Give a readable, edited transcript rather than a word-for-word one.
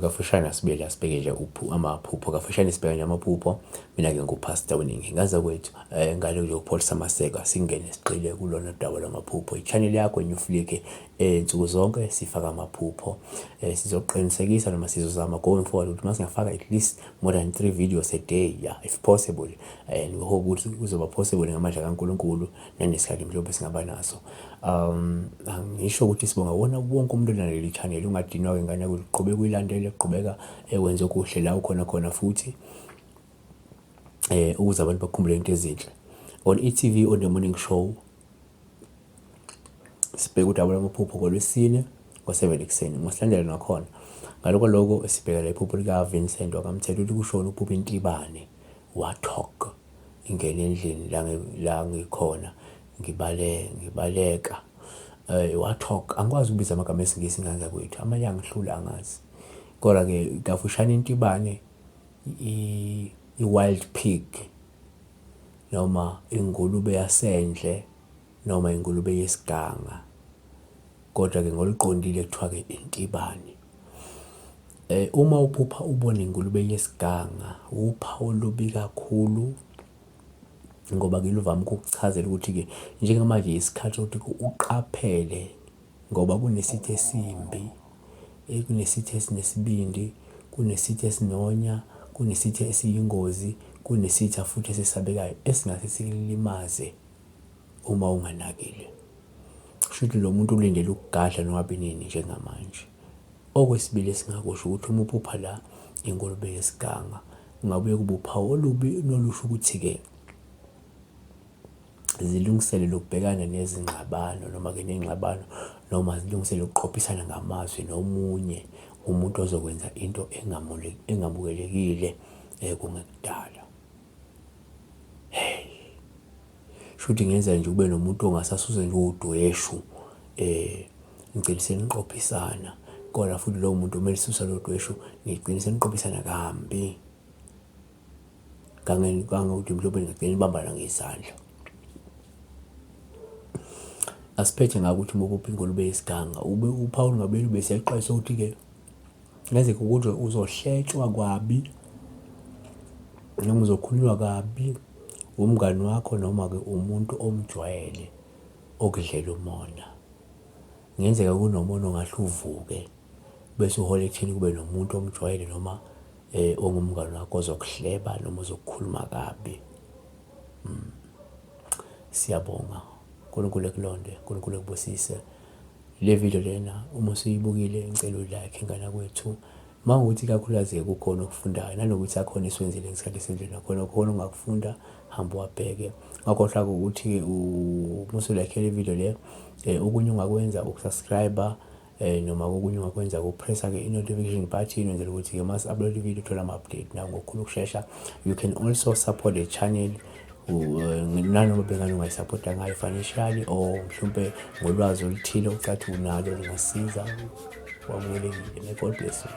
Kafushane asibili asibheke nje amaphupho kafushane sibheka nje amaphupho. Mina-ke ngupastor Winning ngaza kwethu ngalo nje ukupholisa amaseko singene sigxile kulona daba lwamaphupho. I-channel yakho Newflick nsuku zonke sifaka amaphupho. Sizoqinisekisa noma sizozama going forward ukuthi masingafaka at least more than 3 videos a day, yeah, if possible, and we hope ukuthi kuzoba possible ngamandla kaNkulunkulu nanesikhathi mhlawumbe singaba naso. Ngisho ukuthi sibonga wona wonke umuntu olaleli channel ungadinwa ngane ukuqhubeka uyilandele uqhubeka wenze okuhle la ukhona khona futhi ukuze abantu bakhumbule into ezinhle. On e.tv on the morning show sibheka udaba lwamaphupho ngoLwesine ngo-7 ekuseni ngosilandela nakhona. Ngaloko sibheka la iphupho lika Vincent wakamthetho ukuthi kushona uphupho intibane wathok ingene endlini la ngikhona ngibaleka wathok. Angikwazi ukubiza amagama esingisi nganza kwethu amanye angihlula angazi, kodwa-ke kafushane intibane i-wild pig noma ingulube yasendle noma ingulube yesiganga, kodwa-ke ngoliqondile kuthiwa-ke intibane. Uma uphupha ubona ingulube yesiganga uphawu olubi kakhulu, ngoba ngiluvama ukukuchazela ukuthi-ke njengamanje isikhathi ukuthi uqaphele ngoba kunesithi esimbi, kunesithi esinesibindi, kunesithi esinonya, kunesithi esiyingozi, kunesithi futhi esesabekayo esingase sikulimaze uma unganakile. Kushuthi lo muntu ulindele ukugadla noma binini njengamanje. Okwesibili esingakusho ukuthi uma uphupha la ingulube yesiganga ungabuye kube uphawu olubi nolusho ukuthi-ke zilungisele ukubhekana nezingxabano noma-ke nengxabano noma zilungisele ukuqophisana ngamazwi nomunye umuntu ozokwenza into engamukelekile kungekudala. Shuthi ngenza nje ube nomuntu ongasasuze nje udweshu ngigcine seniqophisana, kodwa futhi lowo muntu kumele susa lo dweshu ngigcine seniqophisana kambi kangokuthi mhlawumbe ngigcine nibambana ngezandla. Asiphethe ngakuthi uma uphupha ingulube yesiganga uphawu ngabe lube siyaqala ukuthi-ke ngenzeka ukuthi uzohletshwa kwabi noma uzokhulunywa kabi umngani wakho noma-ke umuntu omjwayele okudlela umona. Ngenzeka kunomona ongahle uvuke bese uhola ekutheni kube nomuntu omjwayele noma ongumngani wakho ozokuhleba noma ozokukhuluma kabi. Siyabonga uNkulunkulu ekulonde, uNkulunkulu ekubusise. Le video lena uma usuyibukile ngicela u-like ngana kwethu. Mawukuthi kakhulukazi kukhona okufundayo nanokuthi akhona esiwenzile ngesikhathi esendlini nakhona khona ongakufunda hamba wabheke. Ngakhohlwa ukuthi umusulakhele i-video le okunye ungakwenza ukusubscribe noma okunye ungakwenza ukupressa-ke i-notification button wenzela ukuthi-ke mase upload i-video uthola ama-update nawo ngokukhulu ukushesha. You can also support the channel nanoma bengane ungayisapota ngayo financially or mhlawumbe ngolwazi oluthile ucathi unalo lingasiza wamukelekile. May God bless you.